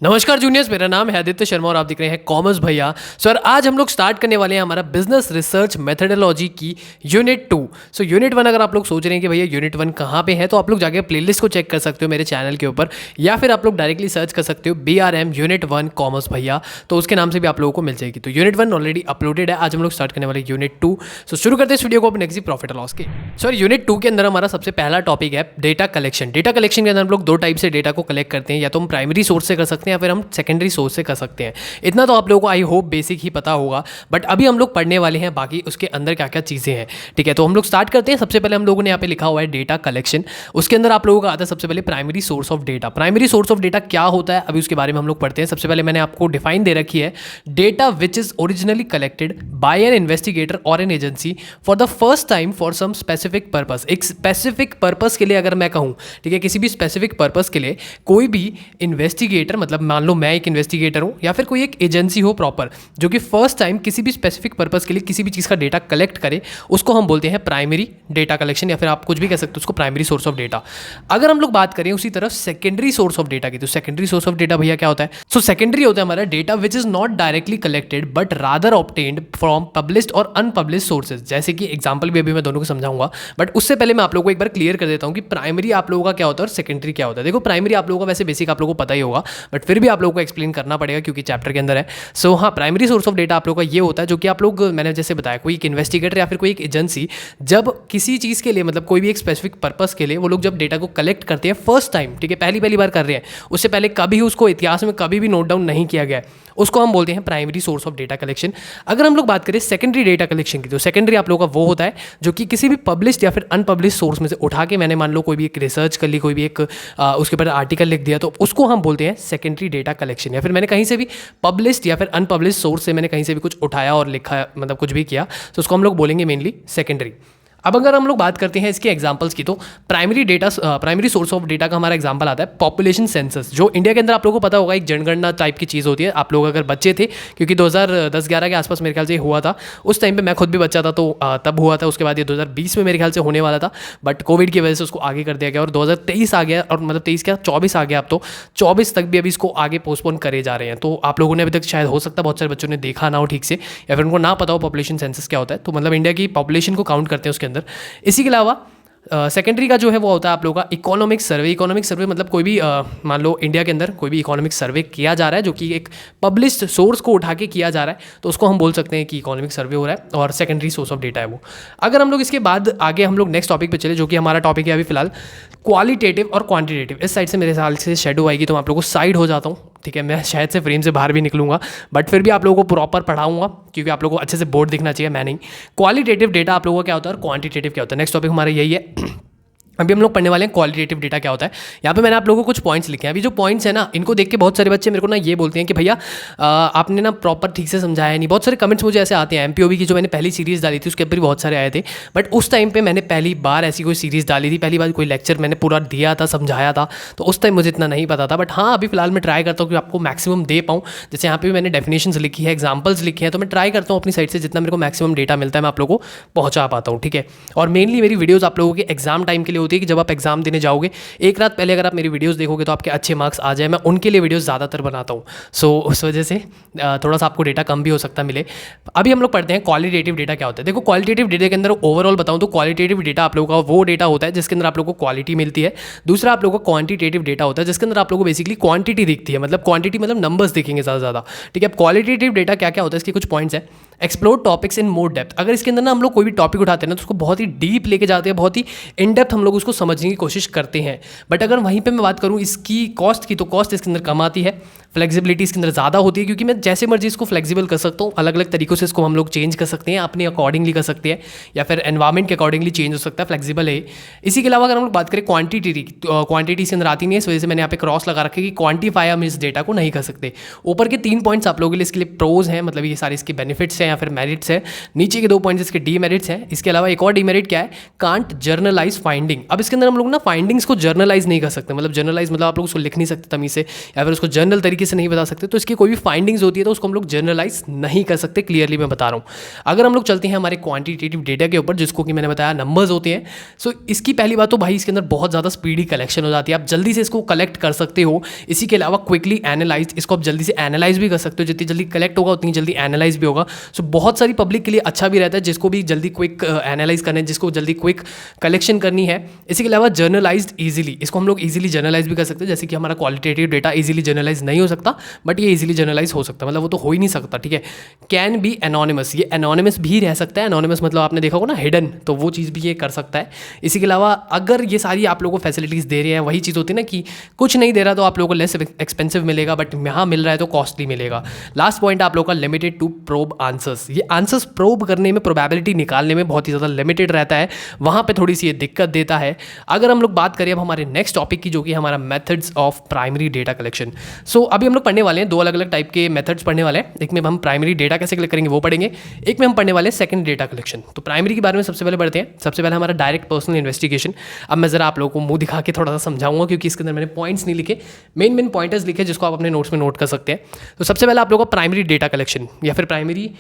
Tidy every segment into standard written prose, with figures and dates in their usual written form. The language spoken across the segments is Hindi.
नमस्कार जूनियर्स, मेरा नाम है आदित्य शर्मा और आप देख रहे हैं कॉमर्स भैया। सर आज हम लोग स्टार्ट करने वाले हैं हमारा बिजनेस रिसर्च मेथडोलॉजी की यूनिट 2। सो यूनिट 1 अगर आप लोग सोच रहे हैं कि भैया यूनिट 1 कहाँ पे है, तो आप लोग जाके प्लेलिस्ट को चेक कर सकते हो मेरे चैनल के ऊपर, या फिर आप लोग डायरेक्टली सर्च कर सकते हो BRM यूनिट 1 कॉमर्स भैया, तो उसके नाम से भी आप लोगों को मिल जाएगी। तो यूनिट 1 ऑलरेडी अपलोडेड है। आज हम लोग स्टार्ट करने वाले यूनिट 2। सो शुरू करते हैं इस वीडियो को अपने किसी प्रॉफिट लॉस के। सर यूनिट 2 के अंदर हमारा सबसे पहला टॉपिक है डेटा कलेक्शन। डेटा कलेक्शन के अंदर हम लोग दो टाइप से डेटा को कलेक्ट करते हैं, या तो हम प्राइमरी सोर्स से कर सकते हैं या फिर हम सेकेंडरी सोर्स से कर सकते हैं। इतना तो आप लोगों को आई होप बेसिक ही पता होगा, बट अभी हम लोग पढ़ने वाले हैं बाकी उसके अंदर क्या क्या चीज़ें हैं। ठीक है, तो हम लोग स्टार्ट करते हैं। सबसे पहले हम लोगों ने यहाँ पे लिखा हुआ है डेटा कलेक्शन। उसके अंदर आप लोगों का आता है सबसे पहले primary source of data. Primary source of data क्या होता है, अभी उसके बारे में हम लोग पढ़ते हैं। सबसे पहले मैंने आपको डिफाइन दे रखी है, data which is originally collected by an investigator और an agency for the first time for some specific purpose. एक स्पेसिफिक पर्पस के लिए अगर मैं कहूँ, ठीक है, किसी भी स्पेसिफिक पर्पस के लिए कोई भी इन्वेस्टिगेटर, मतलब मान लो मैं एक इन्वेस्टिगेटर हूँ या फिर कोई एक एजेंसी हो प्रॉपर, जो कि फर्स्ट टाइम किसी भी स्पेसिफिक पर्पस के लिए किसी भी चीज़ का डेटा कलेक्ट करे, उसको हम बोलते हैं प्राइमरी डेटा कलेक्शन, या फिर आप कुछ भी कह सकते हो उसको प्राइमरी सोर्स ऑफ डेटा। अगर हम लोग बात करें उसी तरह सेकेंडरी सोर्स ऑफ डेटा की, तो सेकेंडरी सोर्स ऑफ डेटा भैया क्या होता है? सो सेकेंडरी होता है हमारा data which is not directly collected but rather obtained from published और अनपब्लिश्ड सोर्सेज। जैसे कि एग्जाम्पल भी अभी मैं दोनों को समझाऊंगा, बट उससे पहले मैं आप लोगों को एक बार क्लियर कर देता हूँ कि प्राइमरी आप लोगों का क्या होता है और सेकेंडरी क्या होता है। देखो प्राइमरी आप लोगों का वैसे बेसिक आप लोगों को पता ही होगा, बट फिर भी आप लोगों को एक्सप्लेन करना पड़ेगा क्योंकि चैप्टर के अंदर है। सो हाँ, प्राइमरी सोर्स ऑफ डेटा आप लोगों का ये होता है जो कि आप लोग, मैंने जैसे बताया, कोई एक इन्वेस्टिगेटर या फिर कोई एक एजेंसी जब किसी चीज़ के लिए, मतलब कोई भी एक स्पेसिफिक पर्पस के लिए वो लोग जब डेटा को कलेक्ट करते हैं फर्स्ट टाइम, ठीक है, पहली बार कर रहे हैं, उससे पहले कभी उसको इतिहास में कभी भी नोट डाउन नहीं किया गया है, उसको हम बोलते हैं primary source of data collection. अगर हम लोग बात करें सेकेंडरी डेटा कलेक्शन की, तो सेकेंडरी आप लोगों का वो होता है जो कि किसी भी पब्लिश्ड या फिर अनपब्लिश्ड सोर्स में से उठा के, मैंने मान लो कोई भी एक रिसर्च कर ली, कोई भी एक उसके ऊपर आर्टिकल लिख दिया, तो उसको हम बोलते हैं सेकेंडरी डेटा कलेक्शन। या फिर मैंने कहीं से भी पब्लिश्ड या फिर अनपब्लिश्ड सोर्स से मैंने कहीं से भी कुछ उठाया और लिखा, मतलब कुछ भी किया, तो उसको हम लोग बोलेंगे मेनली सेकेंडरी। अब अगर हम लोग बात करते हैं इसके एग्जांपल्स की, तो प्राइमरी सोर्स ऑफ डेटा का हमारा एग्जांपल आता है पॉपुलेशन सेंसस, जो इंडिया के अंदर आप लोगों को पता होगा एक जनगणना टाइप की चीज़ होती है। आप लोग अगर बच्चे थे, क्योंकि 2010-11 के आसपास मेरे ख्याल से हुआ था, उस टाइम पे मैं खुद भी बच्चा था, तो तब हुआ था। उसके बाद ये 2020 में मेरे ख्याल से होने वाला था, बट कोविड की वजह से उसको आगे कर दिया गया और 2023 आ गया, और मतलब 23 क्या 24 आ गया। अब तो 24 तक भी अभी इसको आगे पोस्टपोन करे जा रहे हैं। तो आप लोगों ने अभी तक शायद हो सकता है बहुत सारे बच्चों ने देखा ना हो ठीक से, या फिर उनको ना पता हो पॉपुलेशन सेंसस क्या होता है। तो मतलब इंडिया की पॉपुलेशन को काउंट करते हैं उसके अंदर। इसी के अलावा सेकेंडरी का जो है वो होता है आप लोगों का इकोनॉमिक सर्वे। इकोनॉमिक सर्वे मतलब कोई भी मान लो इंडिया के अंदर कोई भी इकोनॉमिक सर्वे किया जा रहा है, जो कि एक पब्लिश्ड सोर्स को उठा के किया जा रहा है, तो उसको हम बोल सकते हैं कि इकोनॉमिक सर्वे हो रहा है, और सेकेंडरी सोर्स ऑफ डेटा है वो। अगर हम लोग इसके बाद आगे हम लोग नेक्स्ट टॉपिक पे चले, जो कि हमारा टॉपिक है अभी फिलहाल क्वालिटेटिव और क्वांटिटेटिव। इस साइड से मेरे ख्याल से शेडो आएगी, तो मैं आप लोगों को साइड हो जाता हूँ, ठीक है। मैं शायद से फ्रेम से बाहर भी निकलूंगा, बट फिर भी आप लोगों को प्रॉपर पढ़ाऊंगा क्योंकि आप लोगों को अच्छे से बोर्ड दिखना चाहिए, मैं नहीं। क्वालिटेटिव डेटा आप लोगों का क्या होता है और क्वांटिटेटिव क्या होता है, नेक्स्ट टॉपिक हमारा यही है। अभी हम लोग पढ़ने वाले हैं क्वालिटेटिव डेटा क्या होता है। यहाँ पे मैंने आप लोगों को कुछ पॉइंट्स लिखे हैं। अभी जो पॉइंट्स है ना, इनको देख के बहुत सारे बच्चे मेरे को ना ये बोलते हैं कि भैया आपने ना प्रॉपर ठीक से समझाया नहीं। बहुत सारे कमेंट्स मुझे ऐसे आते हैं। MPOB की जो मैंने पहली सीरीज़ डाली थी उसके ऊपर भी बहुत सारे आए थे, बट उस टाइम पे मैंने पहली बार ऐसी कोई सीरीज़ डाली थी, पहली बार कोई लेक्चर मैंने पूरा दिया था, समझाया था, तो उस टाइम मुझे इतना नहीं पता था। बट हाँ, अभी फिलहाल मैं ट्राई करता हूँ कि आपको मैक्सिमम दे पाऊँ। जैसे यहाँ पे भी मैंने डेफिनेशंस लिखी है, एग्जाम्पल्स लिखे हैं, तो मैं ट्राई करता हूँ अपनी साइड से जितना मेरे को मैक्सिमम डेटा मिलता है मैं आप लोगों को पहुँचा पाता हूँ, ठीक है। और मेनली मेरी वीडियोज़ आप लोगों के एग्जाम टाइम के लिए होती है कि जब आप एग्जाम देने जाओगे, एक रात पहले अगर आप मेरी वीडियोस देखोगे तो आपके अच्छे मार्क्स आ जाए, मैं उनके लिए वीडियोस ज़्यादातर बनाता हूँ। सो उस वजह से थोड़ा सा आपको डेटा कम भी हो सकता मिले। अभी हम लोग पढ़ते हैं क्वालिटेटिव डेटा क्या होता है। देखो क्वालिटेटिव डेटा के अंदर ओवरऑल बताऊँ तो क्वालिटेटिव डेटा आप लोगों का वो डेटा होता है जिसके अंदर आप लोगों को क्वालिटी मिलती है। दूसरा आप लोगों को क्वांटिटेटिव डेटा होता है जिसके अंदर आप लोगों को बेसिकली क्वांटिटी दिखती है, मतलब क्वांटिटी मतलब नंबर्स दिखेंगे ज़्यादा, ठीक है। अब क्वालिटेटिव डेटा क्या क्या होता है, इसके कुछ पॉइंट्स हैं। Explore topics in more depth. अगर इसके अंदर ना हम लोग कोई भी टॉपिक उठाते हैं ना, तो उसको बहुत ही डीप लेके जाते हैं, बहुत ही इन डेप्थ हम लोग उसको समझने की कोशिश करते हैं। बट अगर वहीं पे मैं बात करूँ इसकी कॉस्ट की, तो कॉस्ट इसके अंदर कम आती है, फ्लेक्सिबिलिटी इसके अंदर ज़्यादा होती है, क्योंकि मैं जैसे मर्जी इसको फ्लेक्सिबल कर सकता हूँ, अलग अलग तरीक़ों से इसको हम लोग चेंज कर सकते हैं, अपने अकॉर्डिंगली कर सकते हैं, या फिर एनवायरमेंट के अकॉर्डिंगली चेंज हो सकता है, फ्लेक्सिबल है। इसी के अलावा अगर हम लोग बात करें क्वांटिटी इसके अंदर आती नहीं है, इस वजह से मैंने यहाँ पे क्रॉस लगा रखा है कि क्वांटिफाई हम इस डेटा को नहीं कर सकते। ऊपर के 3 पॉइंट्स आप लोगों के लिए इसके लिए प्रोज हैं, मतलब ये सारे इसके बेनिफिट्स हैं या फिर मेरिट्स हैं। नीचे के 2 पॉइंट्स इसके डीमेरिट्स हैं। इसके अलावा एक और डीमेरिट क्या है, कांट जर्नलाइज फाइंडिंग। फाइंडिंग। अब इसके अंदर हम लोग ना फाइंडिंग्स को जर्नलाइज नहीं कर सकते, मतलब जर्नलाइज मतलब आप लोग उसको लिख नहीं सकते तमीज से, या फिर उसको जर्नल तरीके से नहीं बता सकते। तो इसकी कोई भी फाइंडिंग्स होती है तो उसको हम लोग जर्नलाइज नहीं कर सकते, क्लियरली मैं बता रहा हूँ। अगर हम लोग चलते हैं हमारे क्वांटिटेटिव डेटा के ऊपर, जिसको कि मैंने बताया नंबर्स होते हैं, सो इसकी पहली बात तो भाई इसके अंदर बहुत ज़्यादा स्पीडी कलेक्शन हो जाती है, आप जल्दी से इसको कलेक्ट कर सकते हो। इसी के अलावा क्विकली एनालाइज, इसको आप जल्दी से एनालाइज भी कर सकते हो, जितनी जल्दी कलेक्ट होगा उतनी जल्दी एनालाइज भी होगा। सो बहुत सारी पब्लिक के लिए अच्छा भी रहता है, जिसको भी जल्दी क्विक एनालाइज करना है, जिसको जल्दी क्विक कलेक्शन करनी है। इसी के अलावा जर्नलाइज्ड ईजिली, इसको हम लोग ईजिली जर्नलाइज भी कर सकते हैं, जैसे कि हमारा क्वालिटेटिव डेटा ईजिली जर्नलाइज नहीं हो सकता, बट ये ईजिली जर्नलाइज हो सकता है, मतलब वो तो हो ही नहीं सकता, ठीक है। कैन बी एनोनिमस, ये एनोनिमस भी रह सकता है। एनोनिमस मतलब आपने देखा होगा ना हिडन, तो वो चीज़ भी ये कर सकता है। इसी के अलावा अगर ये सारी आप लोगों को फैसिलिटीज़ दे रहे हैं, वही चीज़ होती है ना कि कुछ नहीं दे रहा तो आप लोगों को लेस एक्सपेंसिव मिलेगा, बट यहाँ मिल रहा है तो कॉस्टली मिलेगा। लास्ट पॉइंट आप लोगों का लिमिटेड टू प्रोब आंसर्स, ये आंसर्स प्रोब करने में, प्रोबेबिलिटी निकालने में बहुत ही ज़्यादा लिमिटेड रहता है, वहाँ पे थोड़ी सी ये दिक्कत देता है। अगर हम लोग बात करें अब हमारे नेक्स्ट टॉपिक की, जो कि हमारा methods of primary data collection. So अभी हम लोग पढ़ने वाले हैं दो अलग अलग टाइप के मेथड्स पढ़ने वाले हैं। एक में हम प्राइमरी डेटा कैसे कलेक्ट करेंगे वो पढ़ेंगे, एक में हम पढ़ने वाले सेकंड डेटा कलेक्शन। तो प्राइमरी के बारे में सबसे पहले पढ़ते हैं। सबसे पहले हमारा डायरेक्ट पर्सनल इन्वेस्टिगेशन। अब मैं जरा आप लोगों को मुंह दिखा के थोड़ा सा समझाऊंगा, क्योंकि इसके अंदर मैंने पॉइंट्स नहीं लिखे, मेन पॉइंटर्स लिखे जिसको आप अपने नोट्स में नोट कर सकते हैं। तो सबसे पहले आप लोगों का प्राइमरी डेटा कलेक्शन या फिर प्राइमरी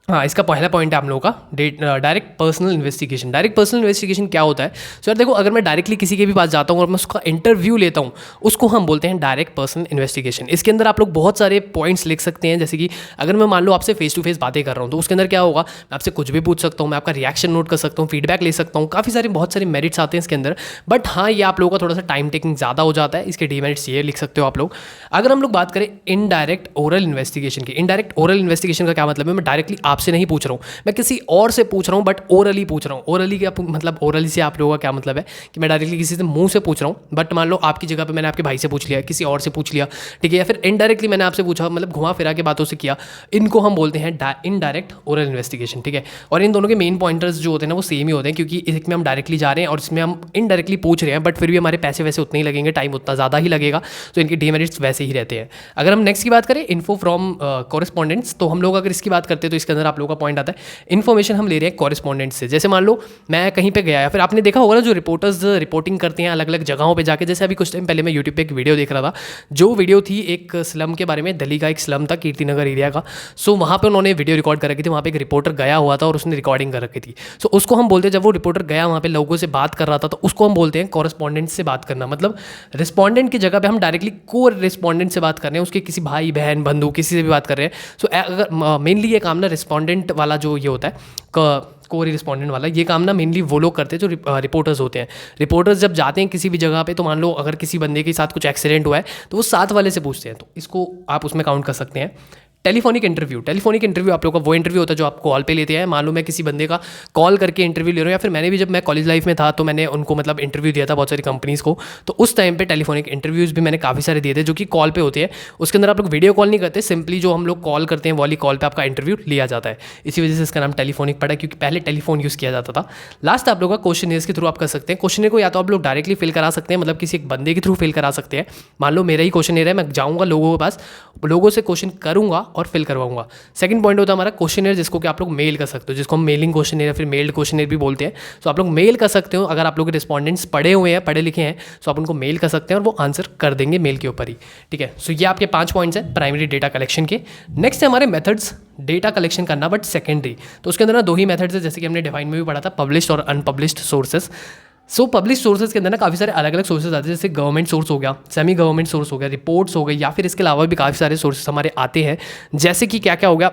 हाँ, इसका पहला पॉइंट है हम लोगों का direct personal investigation. Direct personal investigation क्या होता है? सो यार देखो, अगर मैं डायरेक्टली किसी के भी पास जाता हूँ और मैं उसका इंटरव्यू लेता हूँ, उसको हम बोलते हैं डायरेक्ट पर्सनल इन्वेस्टिगेशन। इसके अंदर आप लोग बहुत सारे पॉइंट्स लिख सकते हैं, जैसे कि अगर मैं मान लो आपसे फेस टू फेस बातें कर रहा हूँ, तो उसके अंदर क्या होगा, मैं आपसे कुछ भी पूछ सकता हूँ, मैं आपका रिएक्शन नोट कर सकता हूँ, फीडबैक ले सकता हूँ, काफ़ी सारे बहुत सारे मेरिट्स आते हैं इसके अंदर। बट हाँ, ये आप लोगों का थोड़ा सा टाइम टेकिंग ज़्यादा हो जाता है, इसके डीमेरिट्स ये लिख सकते हो आप लोग। अगर हम लोग बात करें इनडायरेक्ट ओरल इन्वेस्टिगेशन की, इनडायरेक्ट ओरल इन्वेस्टिगेशन का क्या मतलब है? मैं डायरेक्टली आपसे नहीं पूछ रहा हूँ, मैं किसी और से पूछ रहा हूँ, बट ओरली पूछ रहा हूँ। ओरली क्या मतलब, ओरली से आप लोगों का क्या मतलब है कि मैं डायरेक्टली किसी से मुंह से पूछ रहा हूँ, बट मान लो आपकी जगह पे मैंने आपके भाई से पूछ लिया, किसी और से पूछ लिया, ठीक है, या फिर इनडायरेक्टली मैंने आपसे पूछा, मतलब घुमा फिरा के बातों से किया। इनको हम बोलते हैं इनडायरेक्ट ओरल इन्वेस्टिगेशन, ठीक है। और इन दोनों के मेन पॉइंटर्स जो होते हैं ना वो सेम ही होते हैं, क्योंकि इसमें हम डायरेक्टली जा रहे हैं और इसमें हम इनडायरेक्टली पूछ रहे हैं, बट फिर भी हमारे पैसे वैसे उतने ही लगेंगे, टाइम उतना ज़्यादा ही लगेगा, तो इनके डीमेरिट्स वैसे ही रहते हैं। अगर हम नेक्स्ट की बात करें इन्फो फ्रॉम कॉरेस्पॉन्डेंट्स, तो हम लोग अगर इसकी बात करते हैं तो इसके अंदर आप लोगों का पॉइंट आता है इन्फॉर्मेशन हम ले रहे हैं कॉरेस्पॉन्डेंट से। जैसे मान लो मैं कहीं पे गया, या फिर आपने देखा होगा ना जो रिपोर्टर्स रिपोर्टिंग करते हैं अलग अलग जगहों पे जाके। जैसे अभी कुछ टाइम पहले मैं यूट्यूब पे एक वीडियो देख रहा था, जो वीडियो थी एक स्लम के बारे में, दिल्ली का एक स्लम था, कीर्तिनगर एरिया का। सो वहाँ पे उन्होंने वीडियो रिकॉर्ड कर रखी थी, वहाँ पे एक रिपोर्टर गया हुआ था और उसने रिकॉर्डिंग कर रखी थी। सो उसको हम बोलते हैं, जब वो रिपोर्टर गया वहाँ पे लोगों से बात कर रहा था, तो उसको हम बोलते हैं कॉरेस्पॉन्डेंट से बात करना। मतलब रिस्पॉन्डेंट की जगह पे हम डायरेक्टली को रिस्पॉन्डेंट से बात कर रहे हैं, उसके किसी भाई बहन बंधु किसी से भी बात कर रहे हैं। सो अगर मेनली ये काम ना रिस्पॉन्डेंट वाला जो ये होता है, को रिस्पॉन्डेंट वाला, ये काम ना मेनली वो लोग करते हैं जो रिपोर्टर्स होते हैं। रिपोर्टर्स जब जाते हैं किसी भी जगह पे, तो मान लो अगर किसी बंदे के साथ कुछ एक्सीडेंट हुआ है, तो वो साथ वाले से पूछते हैं, तो इसको आप उसमें काउंट कर सकते हैं। टेलीफोनिक इंटरव्यू, टेलीफोनिक इंटरव्यू आप लोग का वो इंटरव्यू होता है जो आप कॉल पे लेते हैं। मान लो मैं किसी बंदे का कॉल करके इंटरव्यू ले रहा हूँ, या फिर मैंने भी जब मैं कॉलेज लाइफ में था तो मैंने उनको मतलब इंटरव्यू दिया था बहुत सारी कंपनीज़ को, तो उस टाइम पे टेलीफोनिक इंटरव्यूज़ भी मैंने काफ़ी सारे दिए थे जो कि कॉल पे होते हैं। उसके अंदर आप लोग वीडियो कॉल नहीं करते, सिंपली जो हम लोग कॉल करते हैं वाली कॉल पर आपका इंटरव्यू लिया जाता है। इसी वजह से इसका नाम टेलीफोनिक पड़ा, क्योंकि पहले टेलीफोन यूज़ किया जाता था। लास्ट आप लोग का क्वेश्चन के थ्रू आप कर सकते हैं। क्वेश्चन को या तो आप लोग डायरेक्टली फिल करा सकते हैं, मतलब किसी एक बंदे के थ्रू फिल करा सकते हैं। मान लो मेरा ही क्वेश्चन है, मैं जाऊँगा लोगों के पास, लोगों से क्वेश्चन करूँगा और फिल करवाऊँगा। सेकंड पॉइंट होता है हमारा क्वेश्चनर, जिसको कि आप लोग मेल कर सकते हो, जिसको हम मेलिंग क्वेश्चनर या फिर मेल्ड क्वेश्चनर भी बोलते हैं। तो आप लोग मेल कर सकते हो, अगर आप लोग के रिस्पॉन्डेंट्स पढ़े हुए हैं, पढ़े लिखे हैं, तो आप उनको मेल कर सकते हैं और वो आंसर कर देंगे मेल के ऊपर ही, ठीक है। सो ये आपके 5 पॉइंट्स हैं प्राइमरी डेटा कलेक्शन के। नेक्स्ट है हमारे मेथड्स डेटा कलेक्शन करना, बट सेकेंडरी। तो उसके अंदर ना 2 ही मेथड्स है, जैसे कि हमने डिफाइन में भी पढ़ा था, पब्लिश्ड और अनपब्लिश्ड सोर्सेज। सो पब्लिश सोर्सेज के अंदर ना काफ़ी सारे अलग अलग सोर्सेज आते हैं, जैसे गवर्नमेंट सोर्स हो गया, सेमी गवर्नमेंट सोर्स हो गया, रिपोर्ट्स हो गई, या फिर इसके अलावा भी काफ़ी सारे सोर्सेज हमारे आते हैं। जैसे कि क्या क्या हो गया,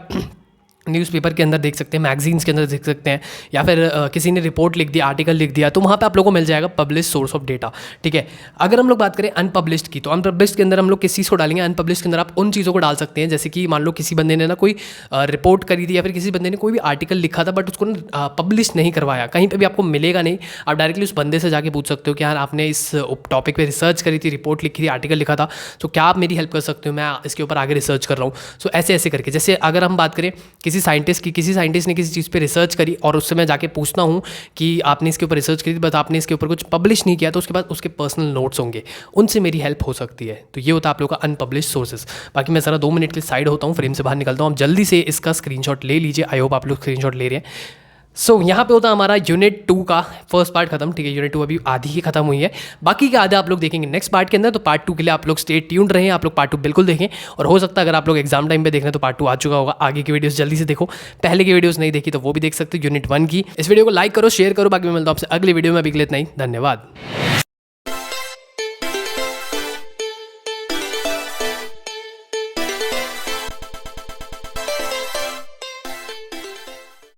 न्यूज़पेपर के अंदर देख सकते हैं, मैगजीन्स के अंदर देख सकते हैं, या फिर किसी ने रिपोर्ट लिख दिया, आर्टिकल लिख दिया, तो वहाँ पे आप लोगों को मिल जाएगा पब्लिश सोर्स ऑफ डेटा, ठीक है। अगर हम लोग बात करें अनपब्लिश्ड की, तो अनपब्लिश्ड के अंदर हम लोग किस चीज़ को डालेंगे? अनपब्लिश्ड के अंदर आप उन चीज़ों को डाल सकते हैं, जैसे कि मान लो किसी बंदे ने ना कोई रिपोर्ट करी थी, या फिर किसी बंदे ने कोई भी आर्टिकल लिखा था, बट उसको ना पब्लिश नहीं करवाया, कहीं पर भी आपको मिलेगा नहीं। आप डायरेक्टली उस बंदे से जाके पूछ सकते हो कि यार आपने इस टॉपिक पर रिसर्च करी थी, रिपोर्ट लिखी थी, आर्टिकल लिखा था, तो क्या आप मेरी हेल्प कर सकते हो? मैं इसके ऊपर आगे रिसर्च कर रहा हूँ। सो ऐसे ऐसे करके, जैसे अगर हम बात करें किसी साइंटिस्ट की, किसी साइंटिस्ट ने किसी चीज़ पे रिसर्च करी और उससे मैं जाके पूछता हूँ कि आपने इसके ऊपर रिसर्च करी, बट आपने इसके ऊपर कुछ पब्लिश नहीं किया, तो उसके बाद उसके पर्सनल नोट्स होंगे, उनसे मेरी हेल्प हो सकती है। तो ये होता है आप लोगों का अनपब्लिश सोर्सेज। बाकी मैं ज़रा 2 मिनट के लिए साइड होता हूँ, फ्रेम से बाहर निकलता हूँ, आप जल्दी से इसका स्क्रीनशॉट ले लीजिए। आई होप आप लोग स्क्रीनशॉट ले रहे हैं। सो यहाँ पे होता है हमारा यूनिट 2 का फर्स्ट पार्ट खत्म, ठीक है। यूनिट 2 अभी आधी ही खत्म हुई है, बाकी का आधा आप लोग देखेंगे नेक्स्ट पार्ट के अंदर। तो पार्ट 2 के लिए आप लोग स्टे ट्यून्ड रहें, आप लोग पार्ट 2 बिल्कुल देखें। और हो सकता है अगर आप लोग एग्जाम टाइम पे देख रहे हैं तो पार्ट 2 आ चुका होगा, आगे की वीडियोस जल्दी से देखो। पहले की वीडियोस नहीं देखी तो वो भी देख सकते हो यूनिट 1 की। इस वीडियो को लाइक करो, शेयर करो, बाकी मैं मिलता हूं आपसे अगली वीडियो में। अभी के लिए इतना ही, धन्यवाद।